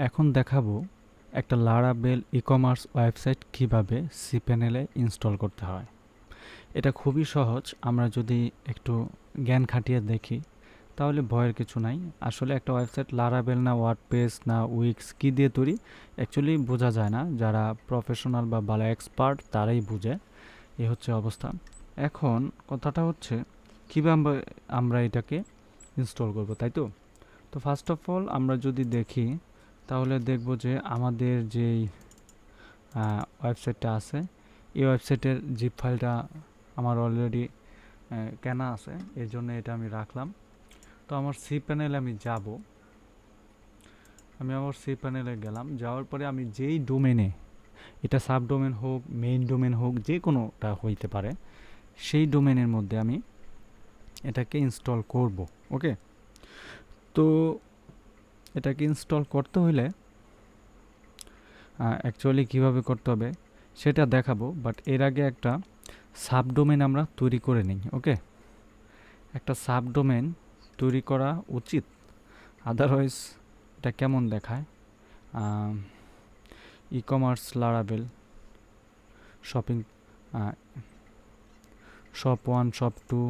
এখন দেখাবো একটা লারাবেল ই-কমার্স ওয়েবসাইট কিভাবে সিপ্যানেলে ইনস্টল করতে হয়। এটা খুবই সহজ। আমরা যদি একটু জ্ঞান খাটিয়ে দেখি তাহলে ভয়ের কিছু নাই। আসলে একটা ওয়েবসাইট লারাবেল না ওয়ার্ডপ্রেস না উইক্স কী দিয়ে তৈরি অ্যাকচুয়ালি বোঝা যায় না। যারা প্রফেশনাল বা ভালো এক্সপার্ট তারাই বুঝে। এই হচ্ছে অবস্থা। এখন কথাটা হচ্ছে কীভাবে আমরা এটাকে ইনস্টল করব, তাই তো? তো ফার্স্ট অফ অল আমরা যদি দেখি তাহলে দেখব যে আমাদের যেই ওয়েবসাইটটা আছে এই ওয়েবসাইটের জিপ ফাইলটা আমার অলরেডি কেনা আছে, এর জন্য এটা আমি রাখলাম। তো আমার সি প্যানেলে আমি যাব, আমি আমার সি প্যানেলে গেলাম। যাওয়ার পরে আমি যেই ডোমেনে, এটা সাব ডোমেন হোক মেইন ডোমেন হোক যে কোনোটা হইতে পারে, সেই ডোমেনের মধ্যে আমি এটাকে ইনস্টল করব। ওকে, তো এটাকে ইনস্টল করতে হলে অ্যাকচুয়ালি কীভাবে করতে হবে সেটা দেখাবো, বাট এর আগে একটা সাবডোমেন আমরা তৈরি করে নিই। ওকে, একটা সাবডোমেন তৈরি করা উচিত, আদারওয়াইজ এটা কেমন দেখায়। ই কমার্স লারাবেল শপিং শপ 1 শপ 2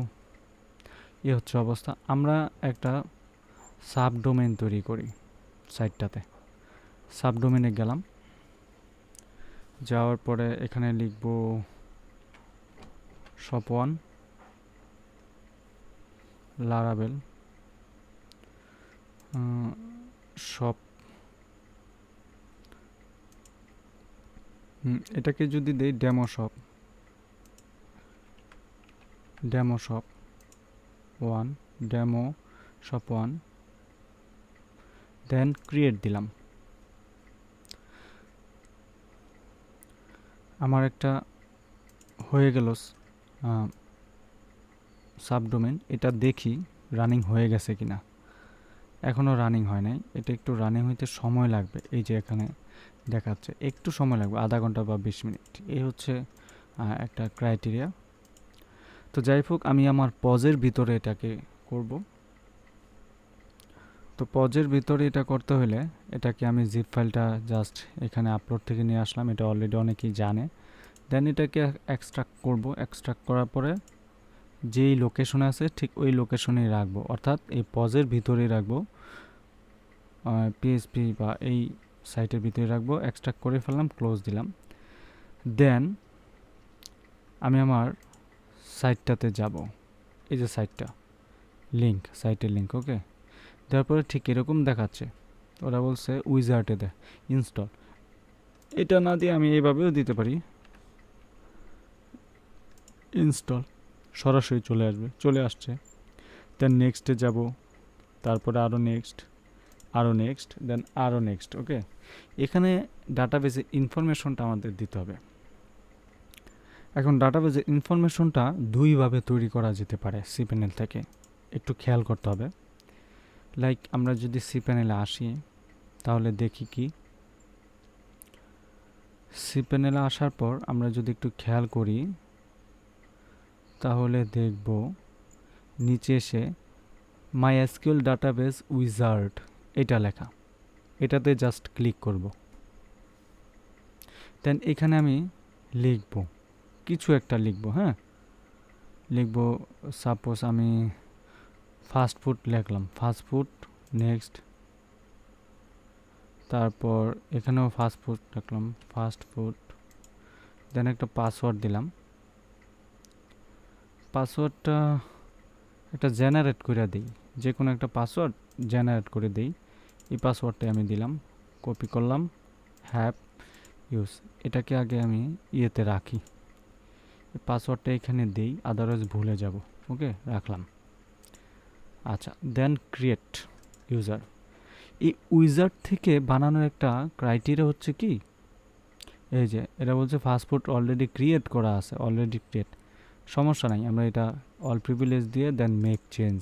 এ হচ্ছে অবস্থা। আমরা একটা সাবডোমেন তৈরি করি সাইটটাতে। সাবডোমেনে গেলাম, যাওয়ার পরে এখানে লিখব শপ 1 লারাবেল শপ। এটাকে যদি দেই ডেমো শপ 1 ডেমো শপ 1, দেন ক্রিয়েট দিলাম। আমার একটা হয়ে গেল সাবডোমেন। এটা দেখি রানিং হয়ে গেছে কিনা। এখনও রানিং হয় নাই, এটা একটু রানিং হইতে সময় লাগবে। এই যে এখানে দেখাচ্ছে একটু সময় লাগবে, আধা ঘন্টা বা 20 মিনিট। এই হচ্ছে একটা ক্রাইটেরিয়া। তো যাই হোক, আমি আমার পজের ভিতরে এটাকে করব। তো পজের ভিতরে এটা করতে হলে এটাকে আমি জিপ ফাইলটা জাস্ট এখানে আপলোড থেকে নিয়ে আসলাম, এটা অলরেডি অনেকেই জানে। দেন এটাকে এক্সট্রাক্ট করব। এক্সট্রাক্ট করার পরে যেই লোকেশনে আছে ঠিক ওই লোকেশনেই রাখবো, অর্থাৎ এই পজের ভিতরেই রাখবো, পিএইচপি বা এই সাইটের ভিতরে রাখবো। এক্সট্রাক্ট করে ফেললাম, ক্লোজ দিলাম। দেন আমি আমার সাইটটাতে যাব। এই যে সাইটটা, লিঙ্ক, সাইটের লিঙ্ক। ওকে, তারপরে ঠিক এরকম দেখাচ্ছে। ওরা বলছে উইজার্টে দে ইনস্টল। এটা না দিয়ে আমি এইভাবেও দিতে পারি, ইনস্টল সরাসরি চলে আসছে। দেন নেক্সটে যাব, তারপরে আরও নেক্সট দেন আরও নেক্সট। ওকে, এখানে ডাটাবেজের ইনফরমেশনটা আমাদের দিতে হবে। এখন ডাটাবেজের ইনফরমেশনটা দুইভাবে তৈরি করা যেতে পারে সি প্যানেল থেকে, একটু খেয়াল করতে হবে। লাইক আমরা যদি সি প্যানেলে আসি তাহলে দেখি কি, সি প্যানেলে আসার পর আমরা যদি একটু খেয়াল করি তাহলে দেখব নিচে এসে মাই এসকিউএল ডাটাবেজ উইজার্ড এটা লেখা, এটাতে জাস্ট ক্লিক করব। দেন এখানে আমি লিখব, কিছু একটা লিখব। হ্যাঁ, লিখব সাপোজ আমি ফাস্ট ফুড লিখলাম, ফাস্ট ফুড। নেক্সট, তারপর এখানেও ফাস্ট ফুড রাখলাম, ফাস্ট ফুড। দেন একটা পাসওয়ার্ড দিলাম। পাসওয়ার্ডটা একটা জেনারেট করে দিই, যে কোনো একটা পাসওয়ার্ড জেনারেট করে দিই। এই পাসওয়ার্ডটাই আমি দিলাম, কপি করলাম, হ্যাভ ইউজ। এটাকে আগে আমি ইয়েতে রাখি, এই পাসওয়ার্ডটা এখানে দিই, আদারওয়াইজ ভুলে যাব। ওকে, রাখলাম। আচ্ছা, দেন ক্রিয়েট ইউজার। এই উইজার্ড থেকে বানানোর একটা ক্রাইটেরিয়া হচ্ছে কি, এই যে এটা বলছে ফাস্টফুড অলরেডি ক্রিয়েট করা আছে, অলরেডি ক্রিয়েট। সমস্যা নাই, আমরা এটা অল প্রিভিলেজ দিয়ে দেন মেক চেঞ্জ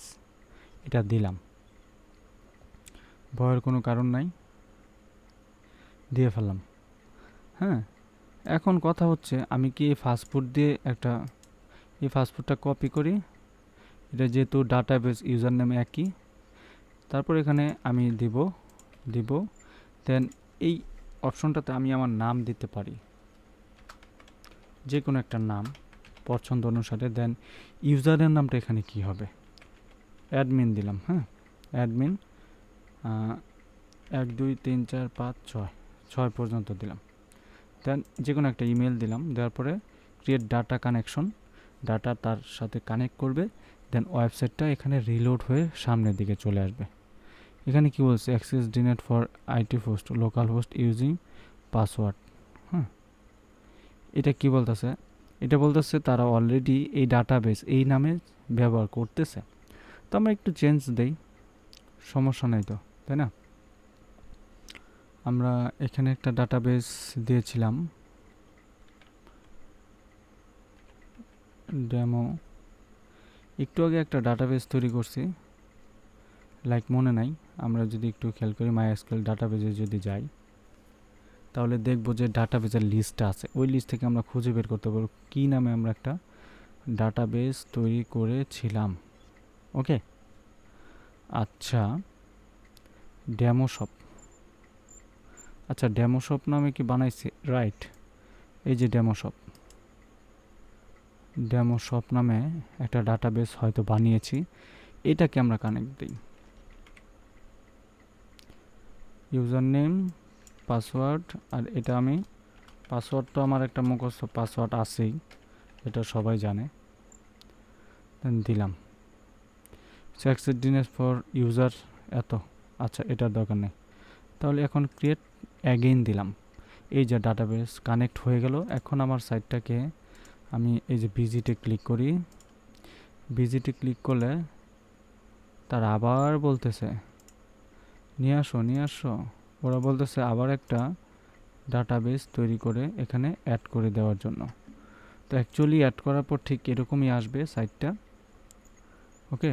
এটা দিলাম, ভয়ের কোনো কারণ নাই, দিয়ে ফেললাম। হ্যাঁ, এখন কথা হচ্ছে আমি কি এই ফাস্টফুড দিয়ে একটা, এই ফাস্টফুডটা কপি করি, এটা যেহেতু ডাটাবেস ইউজার নেম একই, তারপর এখানে আমি দিব দেন এই অপশনটাতে আমি আমার নাম দিতে পারি, যে কোনো একটা নাম পছন্দ অনুসারে। দেন ইউজারের নামটা এখানে কি হবে, অ্যাডমিন দিলাম। হ্যাঁ, অ্যাডমিন 1 2 3 4 5 6 6 পর্যন্ত দিলাম। দেন যে কোনো একটা ইমেল দিলাম, দেওয়ার পরে ক্রিয়েট ডাটা কানেকশন, ডাটা তার সাথে কানেক্ট করবে। দেন ওয়েবসাইটটা এখানে রিলোড হয়ে সামনের দিকে চলে আসবে। এখানে কি বলছে, access denied for IT host, local host using password. হ্যাঁ, এটা কি বলতেছে, এটা বলতেছে তারা অলরেডি এই ডাটাবেস এই নামে ব্যবহার করতেছে। তো আমরা একটু চেঞ্জ দেই, সমস্যা নাই তো, তাই না? আমরা এখানে একটা ডাটাবেস দিয়েছিলাম ডেমো, একটু আগে একটা ডাটাবেস তৈরি করছি, লাইক মনে নাই। আমরা যদি একটু খেয়াল করি মাইএসকিউএল ডাটাবেজে যদি যাই, তাহলে দেখব যে ডাটাবেজের লিস্টটা আছে। ওই লিস্ট থেকে আমরা খুঁজে বের করতে পারবো কী নামে আমরা একটা ডাটাবেস তৈরি করেছিলাম। ওকে, আচ্ছা ডেমো শপ, আচ্ছা ডেমো শপ নামে কি বানাইছি, রাইট। এই যে ডেমো শপ নামে একটা ডাটাবেস হয়তো বানিয়েছি, এটাকে আমরা কানেক্ট দিই। ইউজার নেম, পাসওয়ার্ড, আর এটা আমি পাসওয়ার্ড তো আমার একটা মুখস্থ পাসওয়ার্ড আছেই, এটা সবাই জানে। দেন দিলাম অ্যাক্সেস ডিনাইড ফর ইউজার এত, আচ্ছা এটার দরকার নেই। তাহলে এখন ক্রিয়েট অ্যাগেইন দিলাম। এই যে ডাটাবেস কানেক্ট হয়ে গেল। এখন আমার সাইটটাকে আমি এই যে ভিজিটে ক্লিক করি, ভিজিটে ক্লিক করলে তারা আবার বলতেছে নিয়ে আসো। ওরা বলতেছে আবার একটা ডাটাবেস তৈরি করে এখানে অ্যাড করে দেওয়ার জন্য। তো অ্যাকচুয়ালি অ্যাড করার পর ঠিক এরকমই আসবে সাইটটা। ওকে,